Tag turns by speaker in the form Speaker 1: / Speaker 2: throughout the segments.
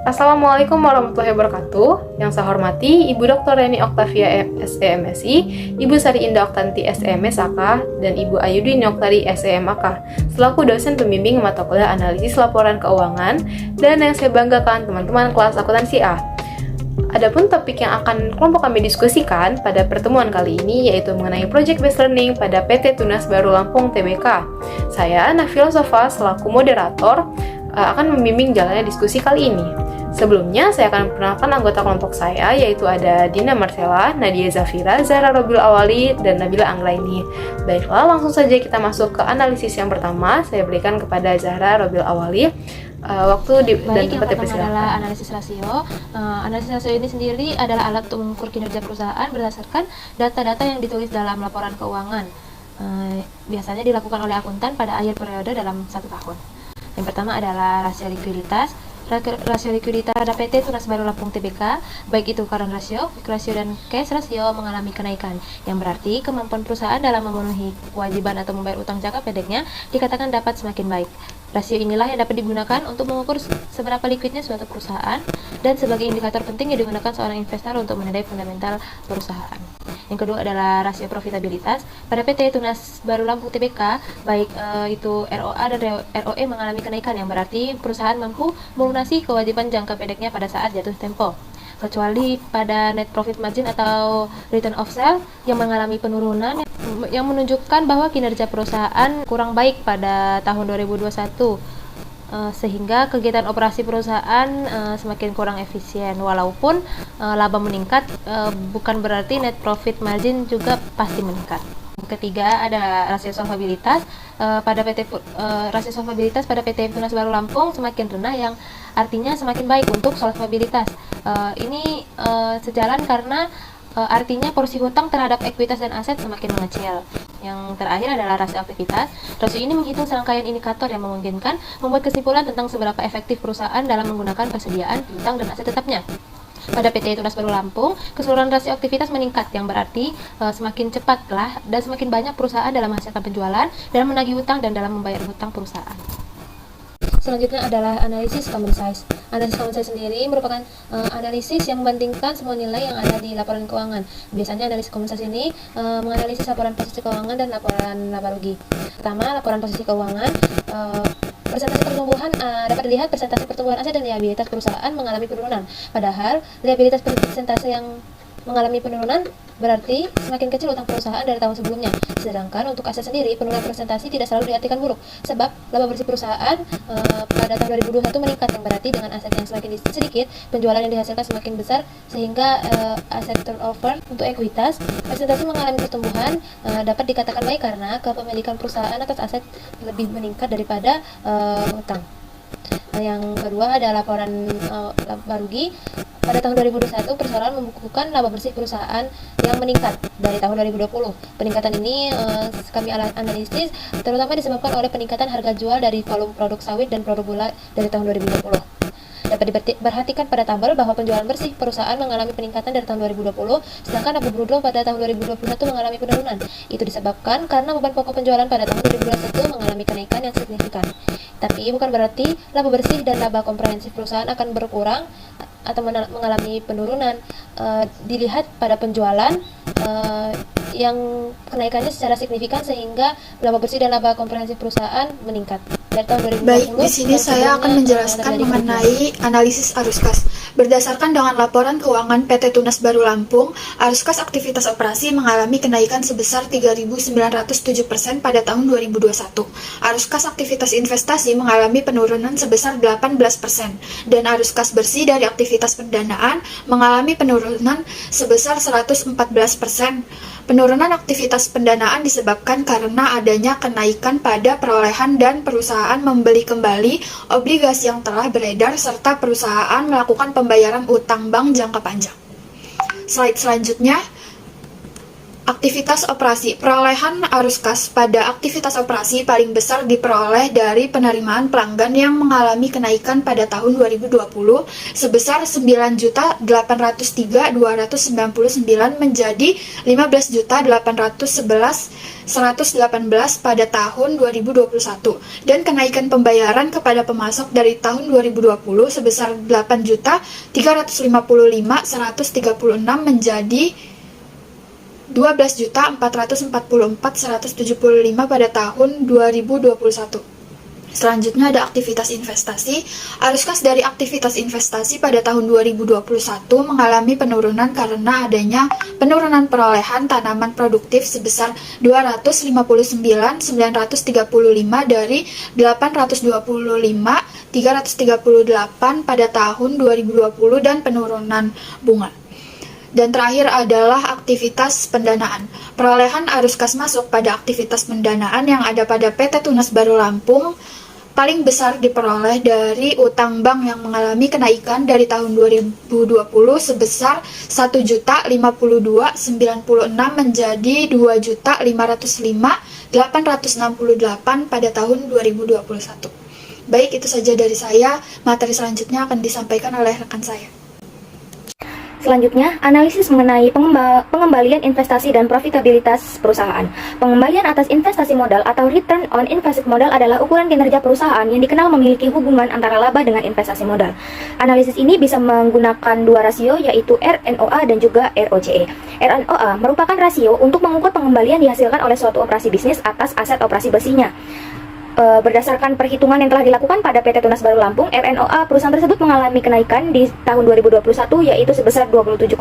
Speaker 1: Assalamualaikum warahmatullahi wabarakatuh. Yang saya hormati Ibu Dr. Reni Oktavia SEMSI, Ibu Sari Indah Oktanti SEMSAK, dan Ibu Ayudini Oktari SEMAK, selaku dosen pembimbing mata kuliah analisis laporan keuangan, dan yang saya banggakan teman-teman kelas akuntansi A. Adapun topik yang akan kelompok kami diskusikan pada pertemuan kali ini yaitu mengenai Project Based Learning pada PT Tunas Baru Lampung Tbk. Saya, Nafila Sofa, selaku moderator, akan membimbing jalannya diskusi kali ini. Sebelumnya, saya akan perkenalkan anggota kelompok saya, yaitu ada Dina Marcella, Nadia Zafira, Zahra Robil Awali, dan Nabila Anggraini. Baiklah, langsung saja kita masuk ke analisis yang pertama. Saya berikan kepada Zahra Robil Awali waktu dan tempat
Speaker 2: yang pertama adalah analisis rasio. Analisis rasio ini sendiri adalah alat untuk mengukur kinerja perusahaan berdasarkan data-data yang ditulis dalam laporan keuangan. Biasanya dilakukan oleh akuntan pada akhir periode dalam 1 tahun. Yang pertama adalah rasio likuiditas. Rasio likuiditas pada PT Tunas Baru Lampung Tbk, baik itu current ratio, quick ratio, dan cash ratio mengalami kenaikan, yang berarti kemampuan perusahaan dalam memenuhi kewajiban atau membayar utang jangka pendeknya dikatakan dapat semakin baik. Rasio inilah yang dapat digunakan untuk mengukur seberapa likuidnya suatu perusahaan dan sebagai indikator penting yang digunakan seorang investor untuk menilai fundamental perusahaan. Yang kedua adalah rasio profitabilitas. Pada PT Tunas Baru Lampung Tbk, baik itu ROA dan ROE mengalami kenaikan, yang berarti perusahaan mampu melunasi kewajiban jangka pendeknya pada saat jatuh tempo. Kecuali pada net profit margin atau return of sale yang mengalami penurunan yang menunjukkan bahwa kinerja perusahaan kurang baik pada tahun 2021, sehingga kegiatan operasi perusahaan semakin kurang efisien. Walaupun laba meningkat, bukan berarti net profit margin juga pasti meningkat. Ketiga ada rasio solvabilitas. Rasio solvabilitas pada PT Tunas Baru Lampung semakin renah, yang artinya semakin baik untuk solvabilitas. Ini sejalan karena artinya porsi hutang terhadap ekuitas dan aset semakin mengecil. Yang terakhir adalah rasio aktivitas. Rasio ini menghitung serangkaian indikator yang memungkinkan membuat kesimpulan tentang seberapa efektif perusahaan dalam menggunakan persediaan, hutang, dan aset tetapnya. Pada PT Tunas Baru Lampung, keseluruhan rasio aktivitas meningkat, yang berarti semakin cepatlah dan semakin banyak perusahaan dalam menghasilkan penjualan, dalam menagih hutang, dan dalam membayar hutang perusahaan. Selanjutnya adalah analisis common size. Analisis common size sendiri merupakan analisis yang membandingkan semua nilai yang ada di laporan keuangan. Biasanya analisis common size ini menganalisis laporan posisi keuangan dan laporan laba rugi. Pertama, laporan posisi keuangan. Persentase pertumbuhan dapat dilihat persentase pertumbuhan aset dan liabilitas perusahaan mengalami penurunan. Padahal liabilitas persentase yang mengalami penurunan berarti semakin kecil utang perusahaan dari tahun sebelumnya. Sedangkan untuk aset sendiri, penurunan presentasi tidak selalu diartikan buruk, sebab laba bersih perusahaan pada tahun 2021 meningkat, yang berarti dengan aset yang semakin sedikit, penjualan yang dihasilkan semakin besar, sehingga aset turnover untuk ekuitas presentasi mengalami pertumbuhan dapat dikatakan baik karena kepemilikan perusahaan atas aset lebih meningkat daripada utang. Yang kedua ada laporan laba rugi. Pada tahun 2021, perusahaan membukukan laba bersih perusahaan yang meningkat dari tahun 2020. Peningkatan ini kami analisis terutama disebabkan oleh peningkatan harga jual dari volume produk sawit dan produk gula dari tahun 2020. Dapat diperhatikan pada tabel bahwa penjualan bersih perusahaan mengalami peningkatan dari tahun 2020, sedangkan laba bruto pada tahun 2021 mengalami penurunan. Itu disebabkan karena beban pokok penjualan pada tahun 2021 mengalami kenaikan yang signifikan. Tapi bukan berarti laba bersih dan laba komprehensif perusahaan akan berkurang atau mengalami penurunan. Dilihat pada penjualan yang kenaikannya secara signifikan sehingga laba bersih dan laba komprehensif perusahaan meningkat.
Speaker 3: Baik, di sini saya akan menjelaskan mengenai analisis arus kas. Berdasarkan dengan laporan keuangan PT Tunas Baru Lampung, arus kas aktivitas operasi mengalami kenaikan sebesar 3.907% pada tahun 2021. Arus kas aktivitas investasi mengalami penurunan sebesar 18%, dan arus kas bersih dari aktivitas pendanaan mengalami penurunan sebesar 114%. Penurunan aktivitas pendanaan disebabkan karena adanya kenaikan pada perolehan dan perusahaan membeli kembali obligasi yang telah beredar serta perusahaan melakukan pembayaran utang bank jangka panjang. Slide selanjutnya Aktivitas operasi. Perolehan arus kas pada aktivitas operasi paling besar diperoleh dari penerimaan pelanggan yang mengalami kenaikan pada tahun 2020 sebesar 9.803.299 menjadi 15.811.118 pada tahun 2021 dan kenaikan pembayaran kepada pemasok dari tahun 2020 sebesar 8.355.136 menjadi 12.444.175 pada tahun 2021. Selanjutnya ada aktivitas investasi. Arus kas dari aktivitas investasi pada tahun 2021 mengalami penurunan karena adanya penurunan perolehan tanaman produktif sebesar 259.935 dari 825.338 pada tahun 2020 dan penurunan bunga. Dan terakhir adalah aktivitas pendanaan. Perolehan arus kas masuk pada aktivitas pendanaan yang ada pada PT Tunas Baru Lampung paling besar diperoleh dari utang bank yang mengalami kenaikan dari tahun 2020 sebesar 1.052.096 menjadi 2.505.868 pada tahun 2021. Baik, itu saja dari saya. Materi selanjutnya akan disampaikan oleh rekan saya.
Speaker 4: Selanjutnya, analisis mengenai pengembalian investasi dan profitabilitas perusahaan. Pengembalian atas investasi modal atau return on invested modal adalah ukuran kinerja perusahaan yang dikenal memiliki hubungan antara laba dengan investasi modal. Analisis ini bisa menggunakan dua rasio, yaitu RNOA dan juga ROCE. RNOA merupakan rasio untuk mengukur pengembalian dihasilkan oleh suatu operasi bisnis atas aset operasi bersihnya. Berdasarkan perhitungan yang telah dilakukan pada PT Tunas Baru Lampung, RNOA perusahaan tersebut mengalami kenaikan di tahun 2021 yaitu sebesar 27,6%.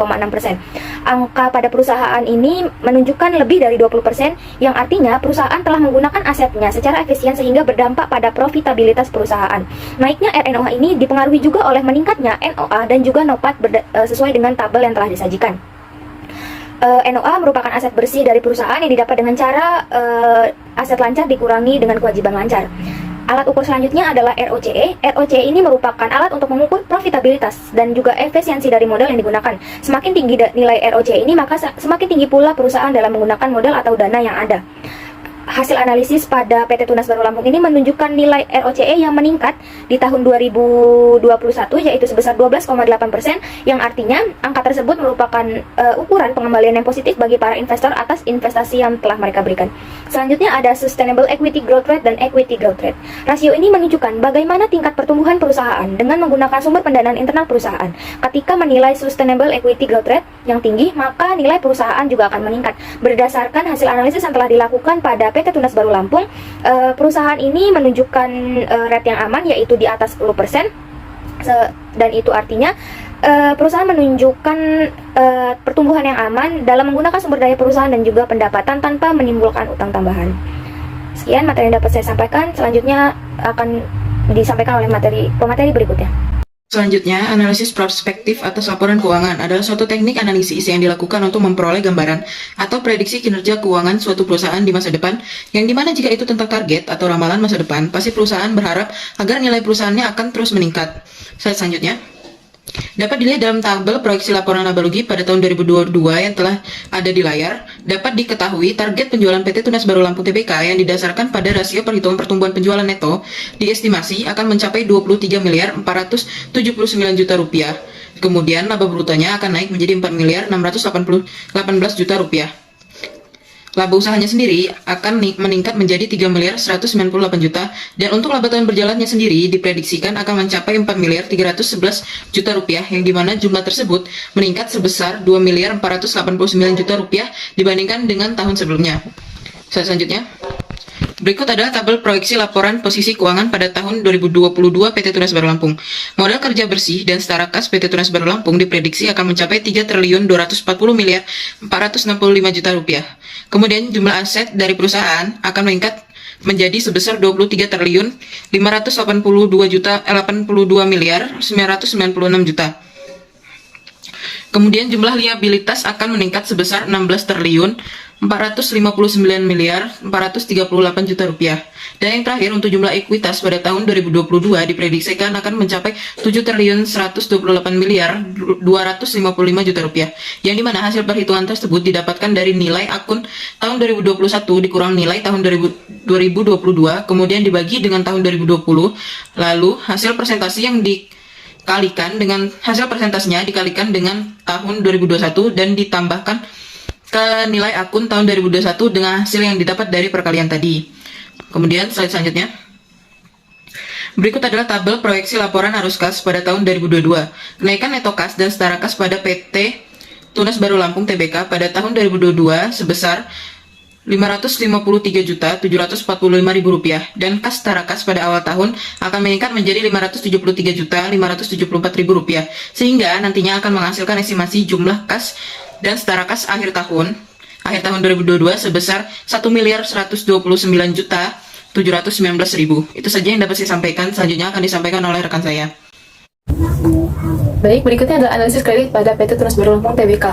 Speaker 4: Angka pada perusahaan ini menunjukkan lebih dari 20%, yang artinya perusahaan telah menggunakan asetnya secara efisien sehingga berdampak pada profitabilitas perusahaan. Naiknya RNOA ini dipengaruhi juga oleh meningkatnya NOA dan juga NOPAT sesuai dengan tabel yang telah disajikan. NOA merupakan aset bersih dari perusahaan yang didapat dengan cara aset lancar dikurangi dengan kewajiban lancar. Alat ukur selanjutnya adalah ROCE. ROCE ini merupakan alat untuk mengukur profitabilitas dan juga efisiensi dari modal yang digunakan. Semakin tinggi nilai ROCE ini, maka semakin tinggi pula perusahaan dalam menggunakan modal atau dana yang ada. Hasil analisis pada PT Tunas Baru Lampung ini menunjukkan nilai ROCE yang meningkat di tahun 2021 yaitu sebesar 12,8%, yang artinya angka tersebut merupakan ukuran pengembalian yang positif bagi para investor atas investasi yang telah mereka berikan. Selanjutnya ada Sustainable Equity Growth Rate dan Equity Growth Rate. Rasio ini menunjukkan bagaimana tingkat pertumbuhan perusahaan dengan menggunakan sumber pendanaan internal perusahaan. Ketika menilai Sustainable Equity Growth Rate yang tinggi, maka nilai perusahaan juga akan meningkat. Berdasarkan hasil analisis yang telah dilakukan pada PT Tunas Baru Lampung, perusahaan ini menunjukkan rate yang aman yaitu di atas 10%, dan itu artinya perusahaan menunjukkan pertumbuhan yang aman dalam menggunakan sumber daya perusahaan dan juga pendapatan tanpa menimbulkan utang tambahan. Sekian materi yang dapat saya sampaikan. Selanjutnya akan disampaikan oleh pemateri berikutnya.
Speaker 5: Selanjutnya, analisis prospektif atas laporan keuangan adalah suatu teknik analisis yang dilakukan untuk memperoleh gambaran atau prediksi kinerja keuangan suatu perusahaan di masa depan, yang dimana jika itu tentang target atau ramalan masa depan, pasti perusahaan berharap agar nilai perusahaannya akan terus meningkat. Slide selanjutnya dapat dilihat dalam tabel proyeksi laporan laba rugi pada tahun 2022 yang telah ada di layar. Dapat diketahui target penjualan PT Tunas Baru Lampung Tbk yang didasarkan pada rasio perhitungan pertumbuhan penjualan neto diestimasi akan mencapai 23.479 juta rupiah. Kemudian laba brutonya akan naik menjadi 4.618 juta rupiah. Laba usahanya sendiri akan meningkat menjadi 3.198 juta, dan untuk laba tahun berjalannya sendiri diprediksikan akan mencapai 4.311 juta rupiah, yang dimana jumlah tersebut meningkat sebesar 2.489 juta rupiah dibandingkan dengan tahun sebelumnya. Selanjutnya, berikut adalah tabel proyeksi laporan posisi keuangan pada tahun 2022 PT Tunas Baru Lampung. Modal kerja bersih dan setara kas PT Tunas Baru Lampung diprediksi akan mencapai 3.240.465 juta rupiah. Kemudian jumlah aset dari perusahaan akan meningkat menjadi sebesar 23.582.996 juta. Kemudian jumlah liabilitas akan meningkat sebesar 16 459 miliar 438 juta rupiah. Dan yang terakhir untuk jumlah ekuitas pada tahun 2022 diprediksikan akan mencapai 7 triliun 128 miliar 255 juta rupiah. Yang dimana hasil perhitungan tersebut didapatkan dari nilai akun tahun 2021 dikurang nilai tahun 2022 kemudian dibagi dengan tahun 2020. Lalu hasil presentasi yang dikalikan dengan hasil presentasinya dikalikan dengan tahun 2021 dan ditambahkan ke nilai akun tahun 2021 dengan hasil yang didapat dari perkalian tadi. Kemudian slide selanjutnya. Berikut adalah tabel proyeksi laporan arus kas pada tahun 2022. Kenaikan neto kas dan setara kas pada PT Tunas Baru Lampung Tbk pada tahun 2022 sebesar Rp553.745.000 dan kas setara kas pada awal tahun akan meningkat menjadi Rp573.574.000 sehingga nantinya akan menghasilkan estimasi jumlah kas dan setara kas akhir tahun 2022 sebesar Rp1.129.719.000. Itu saja yang dapat saya sampaikan. Selanjutnya akan disampaikan oleh rekan saya.
Speaker 1: Baik, berikutnya adalah analisis kredit pada PT Tunas Baru Lampung Tbk.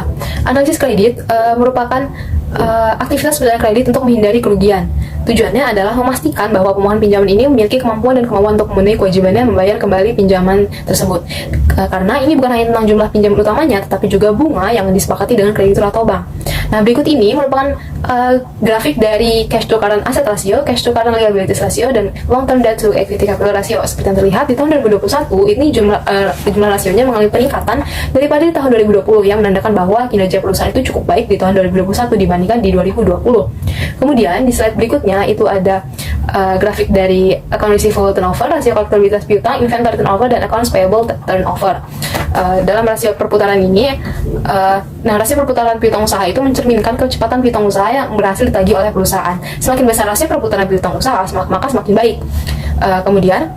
Speaker 1: Analisis kredit merupakan aktivitas pembayaran kredit untuk menghindari kerugian. Tujuannya adalah memastikan bahwa pemohon pinjaman ini memiliki kemampuan dan kemauan untuk memenuhi kewajibannya membayar kembali pinjaman tersebut. Karena ini bukan hanya tentang jumlah pinjaman utamanya, tetapi juga bunga yang disepakati dengan kreditur atau bank. Nah, berikut ini merupakan grafik dari cash to current asset ratio, cash to current liabilities ratio, dan long term debt to equity capital ratio. Seperti yang terlihat di tahun 2021, ini jumlah rasionya mengalami peningkatan daripada di tahun 2020 yang menandakan bahwa kinerja perusahaan itu cukup baik di tahun 2021 dibandingkan di 2020. Kemudian di slide berikutnya itu ada grafik dari account receivable turnover, rasio kolektabilitas piutang, inventory turnover, dan accounts payable turnover. Dalam rasio perputaran ini, rasio perputaran piutang usaha itu mencerminkan kecepatan piutang usaha yang berhasil ditagih oleh perusahaan. Semakin besar rasio perputaran piutang usaha, maka semakin baik. Kemudian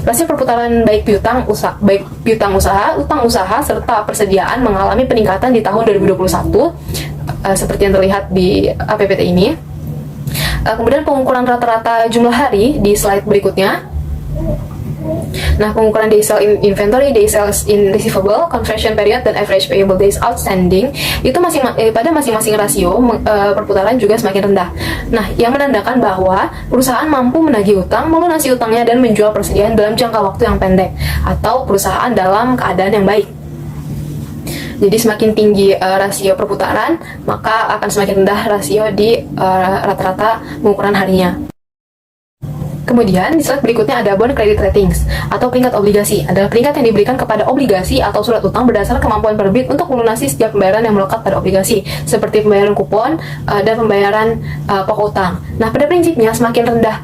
Speaker 1: rasio perputaran baik piutang usaha, utang usaha, serta persediaan mengalami peningkatan di tahun 2021 seperti yang terlihat di APBT ini. Kemudian pengukuran rata-rata jumlah hari di slide berikutnya. Nah, pengukuran days sales in inventory, days sales in receivable, conversion period, dan average payable days outstanding itu pada masing-masing rasio perputaran juga semakin rendah. Nah, yang menandakan bahwa perusahaan mampu menagih utang, melunasi utangnya, dan menjual persediaan dalam jangka waktu yang pendek, atau perusahaan dalam keadaan yang baik. Jadi semakin tinggi rasio perputaran, maka akan semakin rendah rasio di rata-rata pengukuran harinya. Kemudian di slide berikutnya ada bond credit ratings atau peringkat obligasi. Adalah peringkat yang diberikan kepada obligasi atau surat utang berdasarkan kemampuan penerbit untuk melunasi setiap pembayaran yang melekat pada obligasi, seperti pembayaran kupon dan pembayaran pokok utang. Nah, pada prinsipnya semakin rendah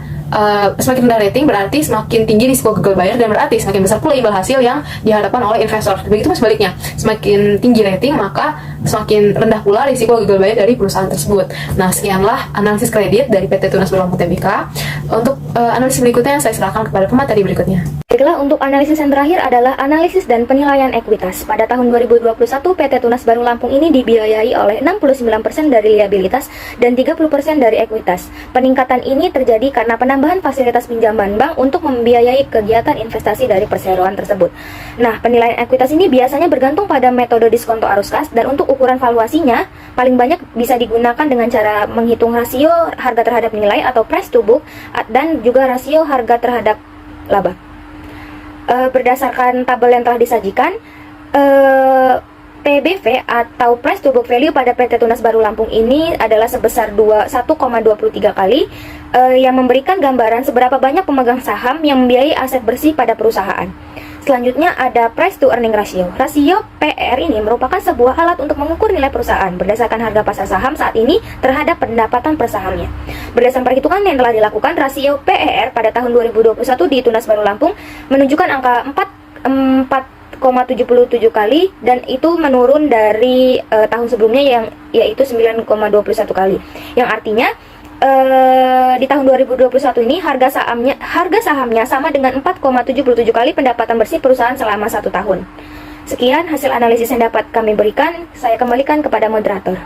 Speaker 1: rating berarti semakin tinggi risiko gagal bayar, dan berarti semakin besar pula imbal hasil yang diharapkan oleh investor. Begitu sebaliknya, semakin tinggi rating maka semakin rendah pula risiko gagal bayar dari perusahaan tersebut. Nah, sekianlah analisis kredit dari PT Tunas Baru Lampung Tbk. Untuk analisis berikutnya saya serahkan kepada pemateri berikutnya.
Speaker 4: Baiklah, untuk analisis yang terakhir adalah analisis dan penilaian ekuitas. Pada tahun 2021, PT Tunas Baru Lampung ini dibiayai oleh 69% dari liabilitas dan 30% dari ekuitas. Peningkatan ini terjadi karena penambahan fasilitas pinjaman bank untuk membiayai kegiatan investasi dari perseroan tersebut. Nah, penilaian ekuitas ini biasanya bergantung pada metode diskonto arus kas, dan untuk ukuran valuasinya paling banyak bisa digunakan dengan cara menghitung rasio harga terhadap nilai atau price to book, dan juga rasio harga terhadap laba. Berdasarkan tabel yang telah disajikan, PBV atau price to book value pada PT Tunas Baru Lampung ini adalah sebesar 1,23 kali, yang memberikan gambaran seberapa banyak pemegang saham yang membiayai aset bersih pada perusahaan. Selanjutnya ada price to earning ratio. Rasio PR ini merupakan sebuah alat untuk mengukur nilai perusahaan berdasarkan harga pasar saham saat ini terhadap pendapatan per sahamnya. Berdasarkan perhitungan yang telah dilakukan, rasio PER pada tahun 2021 di Tunas Baru Lampung menunjukkan angka 4,77 kali, dan itu menurun dari tahun sebelumnya yaitu 9,21 kali. Yang artinya di tahun 2021 ini harga sahamnya sama dengan 4,77 kali pendapatan bersih perusahaan selama 1 tahun. Sekian hasil analisis yang dapat kami berikan. Saya kembalikan kepada moderator.